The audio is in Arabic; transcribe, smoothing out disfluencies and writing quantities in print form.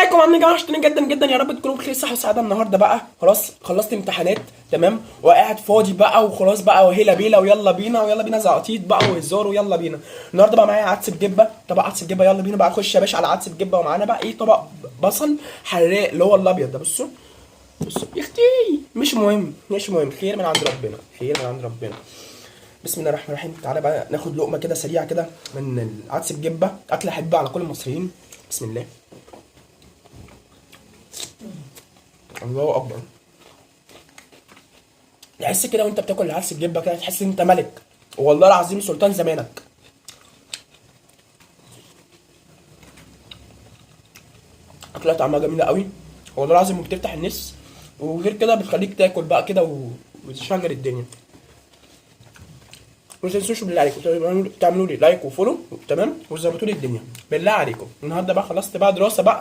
عليكم عاملين يا جماعه، وحشتوني جدا جدا. يا رب تكونوا بخير صحه وسعاده. النهارده بقى خلاص خلصت امتحانات تمام، وقاعد فاضي بقى وخلاص بقى، وهيلا بيلا ويلا بينا ويلا بينا زقاطيط بقى وهزار ويلا بينا. النهارده بقى معايا عدس بجبه، طبق عدس بجبه. يلا بينا بقى نخش يا باشا على عدس بجبه. ومعانا بقى ايه؟ طبق بصل حراق اللي هو الابيض ده. بصوا بصوا يا اختي، مش مهم مش مهم، خير من عند ربنا، خير من عند ربنا. بسم الله الرحمن الرحيم. تعالى بقى ناخد لقمه كده سريعه كده من العدس بجبه، اكله حبه على كل المصريين. بسم الله، الله اكبر. تحس كده وانت بتاكل العدس بجبه كده، تحس ان انت ملك، والله العظيم سلطان زمانك. اكلها طعمها جميله قوي والله العظيم، وبتفتح النفس، وغير كده بتخليك تاكل بقى كده وتشغل الدنيا. ما تنسوش بالله عليكم تعملوا لي لايك وفولو تمام، وتظبطوا لي الدنيا بالله عليكم. النهارده بقى خلصت بقى دراسه بقى